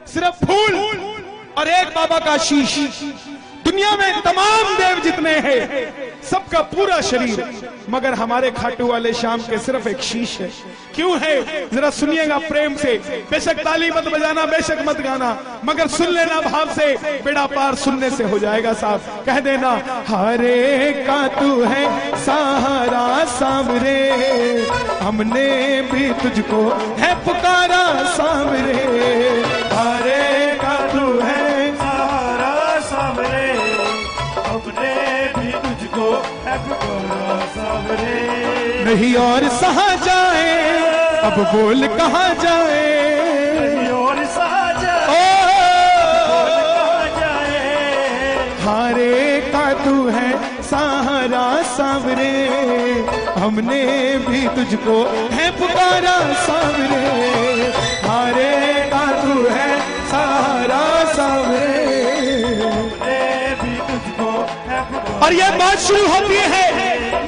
सिर्फ फूल और एक बाबा का शीश। दुनिया में तमाम देव जितने हैं सबका पूरा शरीर, मगर हमारे खाटू वाले श्याम के सिर्फ एक शीश है। क्यों है जरा सुनिएगा प्रेम से। बेशक ताली मत बजाना, बेशक मत गाना, मगर सुन लेना भाव से, बेड़ा पार सुनने से हो जाएगा साहब। कह देना हरे का तू है सहारा सामरे, हमने भी तुझको है पुकारा सामरे। हरे का तू है सहारा सामरे, हमने भी तुझको है पुकारा सामरे। नहीं और सहा जाए, अब बोल कहाँ जाए, नहीं और सहा जाए, बोल कहाँ जाए। हारे का तू है सहारा सावरे, हमने भी तुझको है पुकारा सावरे। हारे का तू है सहारा सावरे, हमने भी तुझको है पुकारा। और ये बात शुरू होती है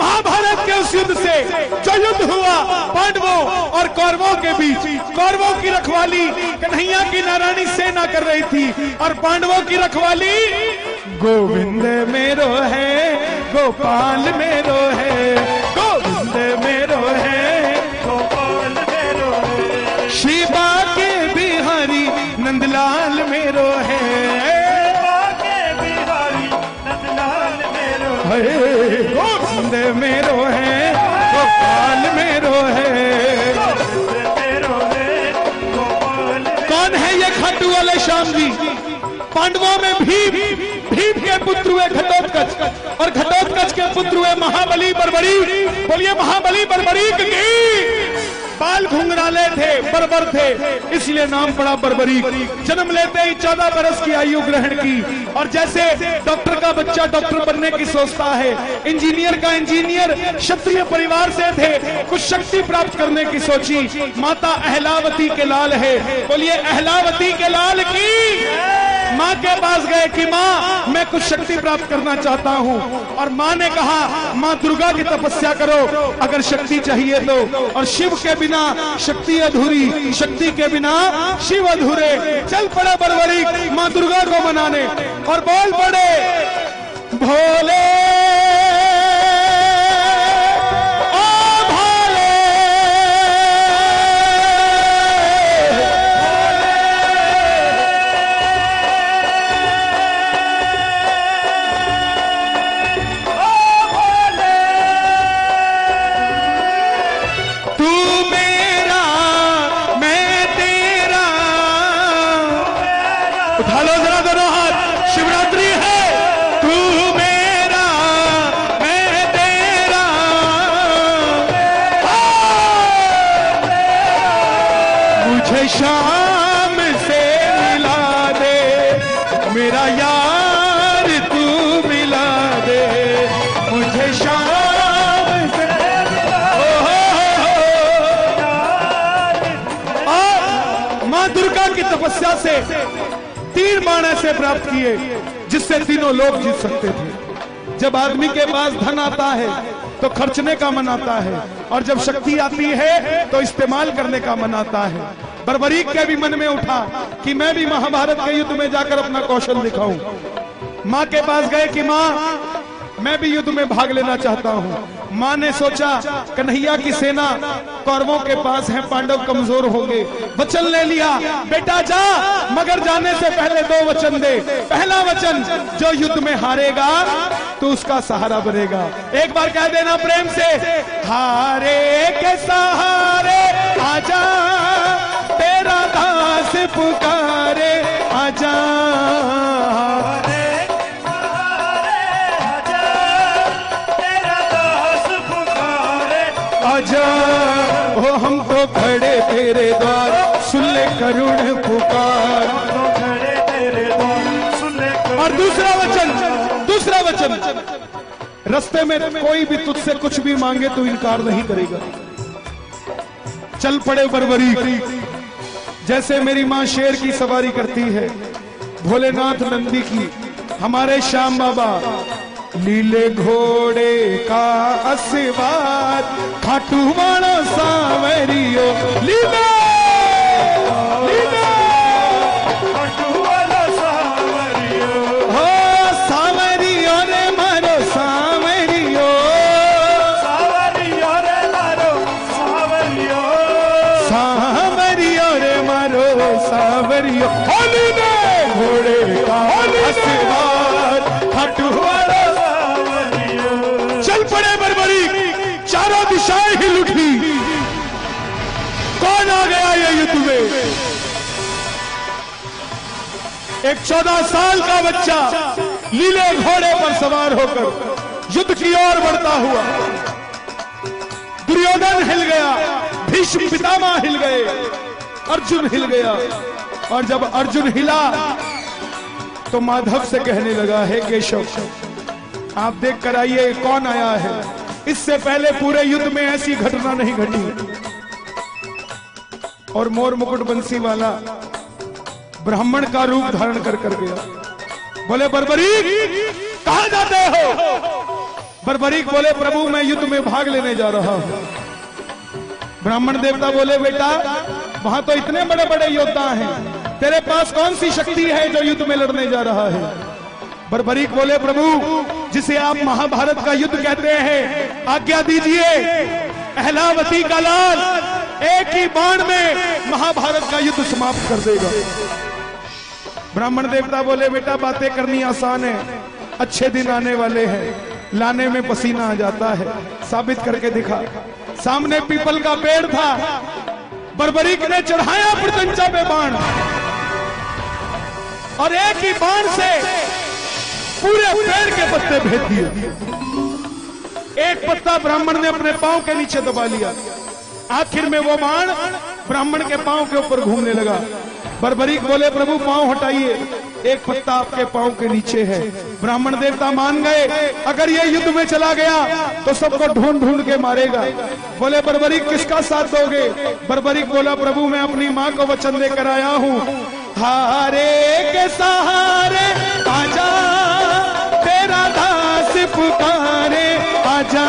महाभारत के उस युद्ध से जो युद्ध हुआ पांडवों और कौरवों के बीच। कौरवों की रखवाली कन्हैया की नारायणी सेना कर रही थी और पांडवों की रखवाली गोविंद मेरो है, गोपाल मेरो है, गोविंद मेरो है, गोपाल मेरो है। शिवा के बिहारी नंदलाल मेरो है, बाके बिहारी नंदलाल मेरो है। गोविंद मेरो है, गोपाल मेरो है। मेरो है, गोपाल कौन है ये खाटू वाले श्याम जी? पांडवों में भीम, भीम के पुत्र हुए घटोत्कच और घटोत्कच के पुत्र हुए महाबली बर्बरीक। बोलिए महाबली बर्बरीक की। बाल घुंघराले थे, बर्बर थे, इसलिए नाम पड़ा बर्बरीक। जन्म लेते ही 14 बरस की आयु ग्रहण की, और जैसे डॉक्टर का बच्चा डॉक्टर बनने की सोचता है, इंजीनियर का इंजीनियर क्षत्रिय परिवार से थे, कुछ शक्ति प्राप्त करने की सोची। माता अहलावती के लाल है, बोलिए अहलावती के लाल की। माँ के पास गए कि माँ मैं कुछ शक्ति प्राप्त करना चाहता हूँ, और माँ ने कहा माँ दुर्गा की तपस्या करो अगर शक्ति चाहिए तो। और शिव के बिना शक्ति अधूरी, शक्ति के बिना शिव अधूरे। चल पड़े बर्बरीक माँ दुर्गा को मनाने और बोल पड़े भोले शाम से मिला दे, मेरा यार तू मिला दे मुझे शाम से। और माँ दुर्गा की तपस्या से 3 बाण ऐसे प्राप्त किए जिससे तीनों लोग जीत सकते थे। जब आदमी के पास धन आता है तो खर्चने का मन आता है, और जब शक्ति आती है तो इस्तेमाल करने का मन आता है। बर्बरीक के भी मन में उठा कि मैं भी महाभारत के युद्ध में जाकर अपना कौशल दिखाऊं। माँ के पास गए कि माँ मैं भी युद्ध में भाग लेना चाहता हूँ। माँ ने सोचा कन्हैया की सेना कौरवों के पास है, पांडव कमजोर होंगे। वचन ले लिया बेटा जा, मगर जाने से पहले 2 वचन दे। पहला वचन जो युद्ध में हारेगा तो उसका सहारा बनेगा। एक बार कह देना प्रेम से, हारे के सहारे आजा तेरा दास पुकारे आजा। आजा ओ हम तो खड़े तेरे द्वार, सुन ले करुण पुकार। खड़े तेरे द्वार, सुन ले करुण। और दूसरा वचन रास्ते में कोई भी तुझसे कुछ भी मांगे तो इनकार नहीं करेगा। चल पड़े बर्बरीक। जैसे मेरी माँ शेर की सवारी करती है, भोलेनाथ नंदी की, हमारे श्याम बाबा लीले घोड़े का असवार, खाटू वाला सांवरियो लीले लीले सावरियो होली ने घोड़े का सवार खाटू वाला सावरियो। चल पड़े बरबरी, चारों दिशाएं हिल उठी। कौन आ गया ये युद्ध में? एक 14 साल का बच्चा लीले घोड़े पर सवार होकर युद्ध की ओर बढ़ता हुआ। दुर्योधन हिल गया, भीष्म पितामह हिल गए, अर्जुन हिल गया। और जब अर्जुन हिला तो माधव से कहने लगा, हे केशव आप देख कर आइए कौन आया है। इससे पहले पूरे युद्ध में ऐसी घटना नहीं घटी। और मोर मुकुट बंसी वाला ब्राह्मण का रूप धारण कर गया। बोले बर्बरीक कहां जाते हो? बर्बरीक बोले प्रभु मैं युद्ध में भाग लेने जा रहा हूं। ब्राह्मण देवता बोले बेटा वहां तो इतने बड़े बड़े योद्धा हैं, तेरे पास कौन सी शक्ति है जो युद्ध में लड़ने जा रहा है? बर्बरीक बोले प्रभु जिसे आप महाभारत का युद्ध कहते हैं, आज्ञा दीजिए अहलावती का लाल एक ही बाण में महाभारत का युद्ध समाप्त कर देगा। ब्राह्मण देवता बोले बेटा बातें करनी आसान है, अच्छे दिन आने वाले हैं, लाने में पसीना आ जाता है, साबित करके दिखा। सामने पीपल का पेड़ था, बर्बरीक ने चढ़ाया प्रत्यंचा पे बाण और एक ही बाण से पूरे पेड़ के पत्ते भेद दिए। एक पत्ता ब्राह्मण ने अपने पांव के नीचे दबा लिया। आखिर में वो बाण ब्राह्मण के पांव के ऊपर घूमने लगा। बर्बरीक बोले प्रभु पांव हटाइए, एक पत्ता आपके पांव के नीचे है। ब्राह्मण देवता मान गए, अगर ये युद्ध में चला गया तो सबको ढूंढ ढूंढ के मारेगा। बोले बर्बरीक किसका साथ दोगे? बर्बरीक बोला प्रभु मैं अपनी माँ को वचन देकर आया हूँ, हारे के सहारे आजा तेरा दास पुकारे, आजा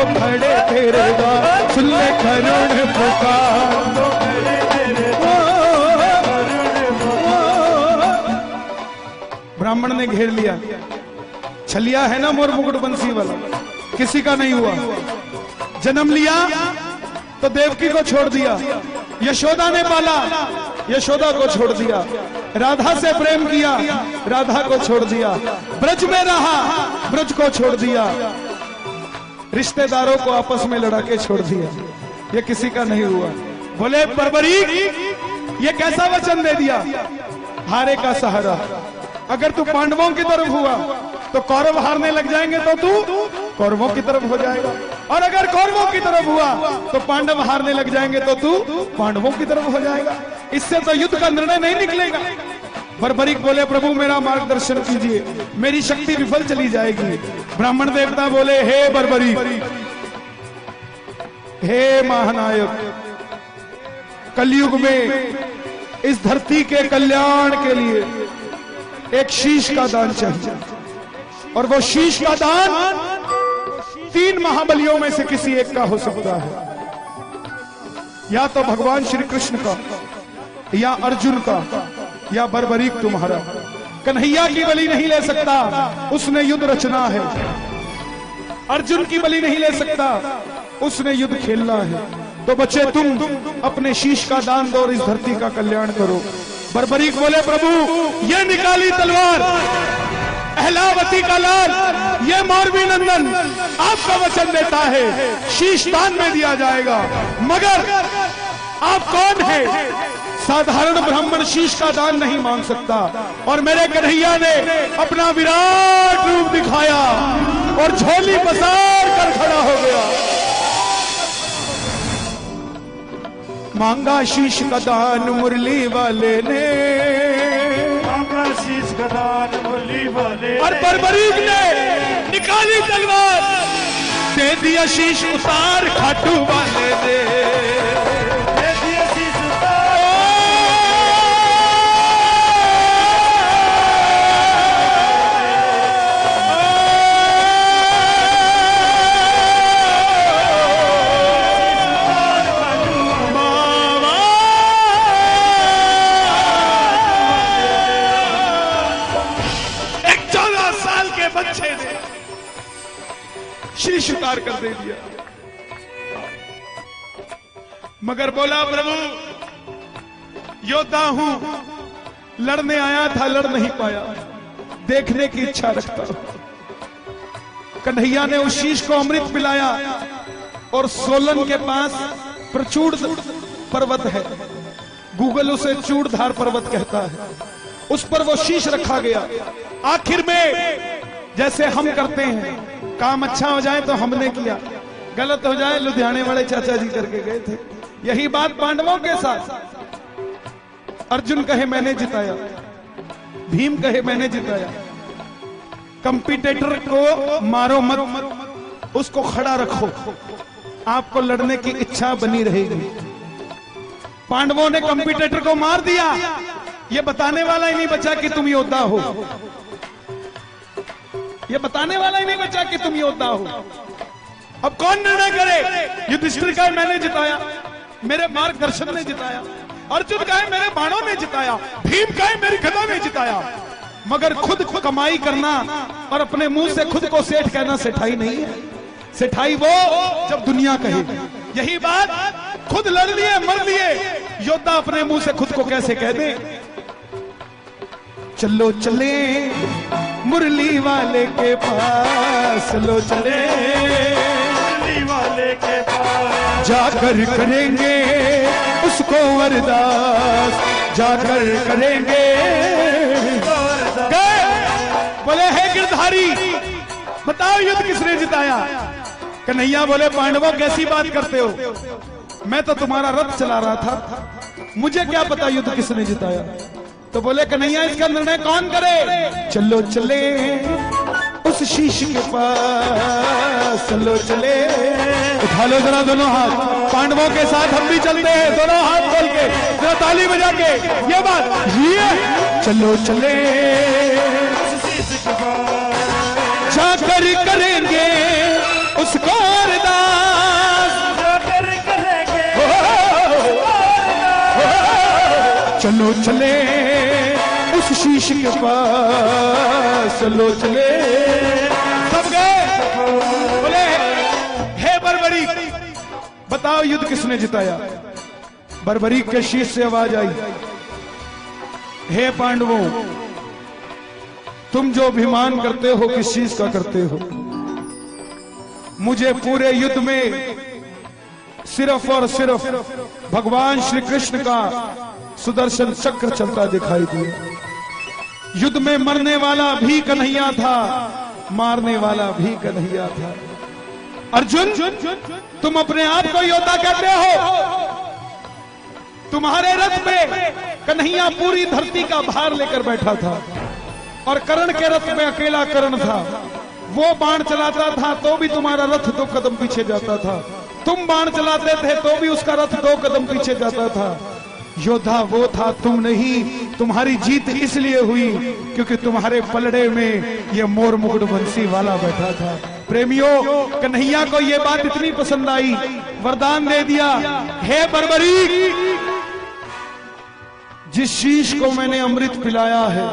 खड़े तेरे द्वार सुन ले करुण पुकार। ब्राह्मण ने घेर लिया। छलिया है ना मोर मुकुट बंसी वाला, किसी का नहीं हुआ। जन्म लिया तो देवकी को छोड़ दिया, यशोदा ने पाला, यशोदा को छोड़ दिया। राधा से प्रेम किया, राधा को छोड़ दिया। ब्रज में रहा, ब्रज को छोड़ दिया। रिश्तेदारों को आपस में लड़ा के छोड़ दिया। ये किसी का नहीं हुआ। बोले बर्बरीक ये कैसा वचन दे दिया, हारे का सहारा। अगर तू पांडवों की तरफ हुआ तो कौरव हारने लग जाएंगे तो तू कौरवों की तरफ हो जाएगा, और अगर कौरवों की तरफ हुआ तो पांडव हारने लग जाएंगे तो तू पांडवों की तरफ हो जाएगा। इससे तो युद्ध का निर्णय नहीं निकलेगा। बर्बरीक बोले प्रभु मेरा मार्गदर्शन कीजिए, मेरी शक्ति विफल चली जाएगी। ब्राह्मण देवता बोले हे बर्बरीक, हे महानायक, कलयुग में इस धरती के कल्याण के लिए एक शीश का दान चाहिए, और वो शीश का दान 3 महाबलियों में से किसी एक का हो सकता है। या तो भगवान श्री कृष्ण का, या अर्जुन का, या बर्बरीक तुम्हारा। कन्हैया की बलि नहीं ले सकता, उसने युद्ध रचना है। अर्जुन की बलि नहीं ले सकता, उसने युद्ध खेलना है। तो बच्चे तुम अपने शीश का दान दो और इस धरती का कल्याण करो। बर्बरीक बोले प्रभु ये निकाली तलवार अहलावती का लाल, ये मौरवी नंदन आपका वचन देता है शीश दान में दिया जाएगा। मगर आप कौन है? साधारण ब्राह्मण शीश का दान नहीं मांग सकता, और मेरे कन्हैया ने अपना विराट रूप दिखाया और झोली पसार कर खड़ा हो गया। मांगा शीश का दान मुरली वाले ने, मांगा शीश का दान मुरली वाले, और बर्बरीक ने निकाली तलवार, दे दिया शीश उतार खाटू वाले ने। शीश उतार कर दे दिया। मगर बोला प्रभु योद्धा हूं, लड़ने आया था, लड़ नहीं पाया, देखने की इच्छा रखता हूं। कन्हैया ने उस शीश को अमृत पिलाया और सोलन के पास प्रचूड़ पर्वत है, गूगल उसे चूड़धार पर्वत कहता है, उस पर वो शीश रखा गया। आखिर में जैसे हम करते हैं, काम अच्छा हो जाए तो हमने किया, गलत हो जाए लुधियाने वाले चाचा जी करके गए थे। यही बात पांडवों के साथ। अर्जुन कहे मैंने जिताया, भीम कहे मैंने जिताया। कंपटीटर को मारो मत, उसको खड़ा रखो, आपको लड़ने की इच्छा बनी रहेगी। पांडवों ने कंपटीटर को मार दिया, ये बताने वाला ही नहीं बचा कि तुम योद्धा हो, ये बताने वाला ही नहीं बचा कि तुम योद्धा हो। अब कौन निर्णय करे? युधिष्ठिर कहे मैंने जिताया, मेरे मार्गदर्शन ने जिताया। अर्जुन कहे मेरे बाणों ने जिताया। भीम कहे मेरी गदा ने जिताया। मगर खुद कमाई करना और अपने मुंह से खुद को सेठ कहना सेठाई नहीं है। सेठाई वो जब दुनिया कहे। यही बात खुद लड़ लिए मर लिए योद्धा अपने मुंह से खुद को कैसे कह दे? चलो चले मुरली वाले के पास, चलो चले मुरली वाले के पास, जाकर करेंगे उसको अरदास, जाकर करेंगे। गए बोले हे गिरधारी बताओ युद्ध किसने जिताया? कन्हैया बोले पांडवों कैसी बात करते हो, मैं तो तुम्हारा रथ चला रहा था, मुझे क्या पता युद्ध किसने जिताया। तो बोले कन्हैया इसका निर्णय कौन करे? चलो चले उस शीश के पास, चलो चले। उठा लो जरा दोनों हाथ, पांडवों के साथ हम भी चलते हैं, दोनों हाथ खोल के जरा ताली बजा के ये बात ये चलो चले जाकर करेंगे उसको अरदास, जाकर करेंगे चलो चले उस शीश के पास, चलो चले। सब गए। बोले हे बर्बरीक बताओ युद्ध किसने जिताया? बर्बरीक के शीश से आवाज आई, हे पांडवों तुम जो अभिमान करते हो किस चीज का करते हो? मुझे पूरे युद्ध में सिर्फ और सिर्फ भगवान श्री कृष्ण का सुदर्शन चक्र चलता दिखाई दिया। युद्ध में मरने वाला भी कन्हैया था, मारने वाला भी कन्हैया था। अर्जुन तुम अपने आप को योद्धा कहते हो, तुम्हारे रथ पे कन्हैया पूरी धरती का भार लेकर बैठा था और कर्ण के रथ में अकेला कर्ण था। वो बाण चलाता था तो भी तुम्हारा रथ 2 कदम पीछे जाता था, तुम बाण चलाते थे तो भी उसका रथ 2 कदम पीछे जाता था। योद्धा वो था, तुम नहीं। तुम्हारी जीत इसलिए हुई क्योंकि तुम्हारे पलड़े में ये मोर मुकुट बंसी वाला बैठा था। प्रेमियों कन्हैया को ये बात इतनी पसंद आई, वरदान दे दिया, हे बर्बरी जिस शीश को मैंने अमृत पिलाया है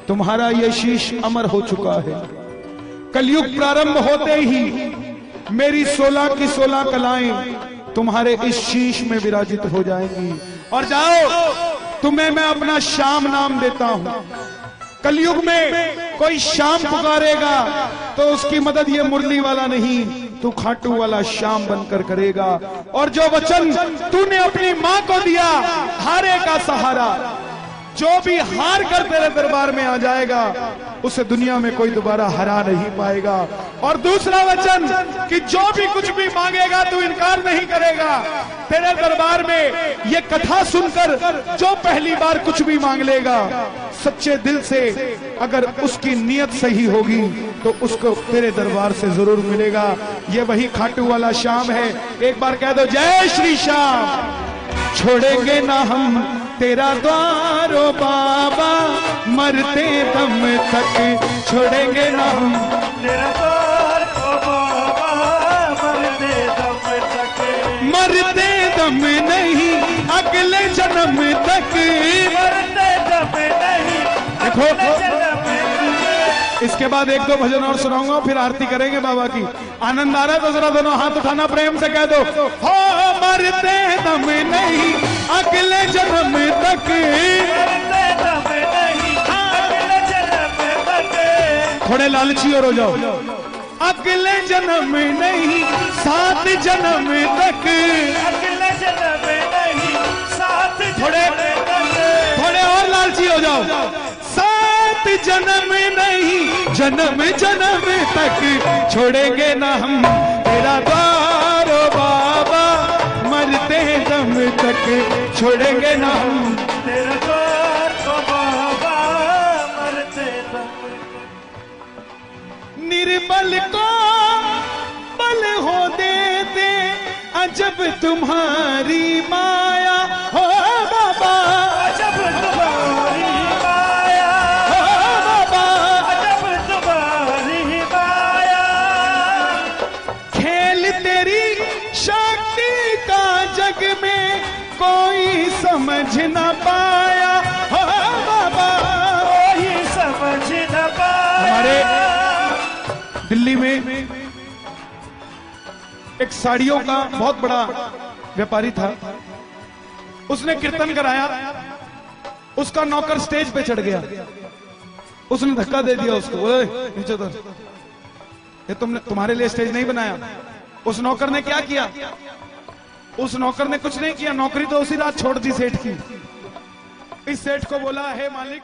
तुम्हारा ये शीश अमर हो चुका है। कलयुग प्रारंभ होते ही मेरी 16 की 16 कलाएं तुम्हारे इस शीश में विराजित हो जाएंगी। और जाओ तुम्हें मैं अपना श्याम नाम देता हूं। कलयुग में कोई श्याम पुकारेगा तो उसकी मदद ये मुरली वाला नहीं, तू खाटू वाला श्याम बनकर करेगा। और जो वचन तूने अपनी मां को दिया, हारे का सहारा, जो भी हार कर तेरे दरबार में आ जाएगा उसे दुनिया में कोई दोबारा हरा नहीं पाएगा। और दूसरा वचन कि जो भी कुछ भी मांगेगा तू इनकार नहीं करेगा। तेरे दरबार में ये कथा सुनकर जो पहली बार कुछ भी मांग लेगा सच्चे दिल से, अगर उसकी नियत सही होगी तो उसको तेरे दरबार से जरूर मिलेगा। ये वही खाटू वाला श्याम है। एक बार कह दो जय श्री श्याम। छोड़ेंगे ना हम तेरा द्वारो बाबा, मरते दम तक छोड़ेंगे ना हम तेरा द्वार ओ बाबा, मरते दम तक, मरते दम नहीं अगले जन्म तक, मरते दम नहीं देखो जन्म तक। इसके इसके बाद एक दो भजन और सुनाऊंगा, फिर आरती करेंगे बाबा की। आनंद आ रहा है तो जरा दोनों हाथ उठाना, प्रेम से कह दो, हो मरते दम नहीं अगले जन्म तक, थोड़े लालची और हो जाओ, अगले जन्म नहीं 7 जन्म तक, अगले जन्म नहीं 7 थोड़े और लालची हो जाओ, 7 जन्म नहीं जन्म जन्म तक छोड़ेंगे ना हम तेरा द्वार ओ बाबा, मरते दम तक छोड़ेंगे ना हम तेरा द्वार ओ बाबा, मरते दम। निर्बल को बल हो देते अजब तुम्हारी माया हो बाबा, अजब तुम्हारी माया, हो बाबा, अजब तुम्हारी माया, खेल तेरी शक्ति का जग में कोई समझ न पाया हो बाबा। कोई समझ न पाया। हमारे दिल्ली में एक साड़ियों का बहुत बड़ा व्यापारी था, उसने कीर्तन कराया, उसका नौकर स्टेज पे चढ़ गया, उसने धक्का दे दिया उसको, ओए नीचे उतर, ये तुम्हारे लिए स्टेज नहीं बनाया। उस नौकर ने क्या किया? उस नौकर ने कुछ नहीं किया, नौकरी तो उसी रात छोड़ दी सेठ की। इस सेठ को बोला, हे मालिक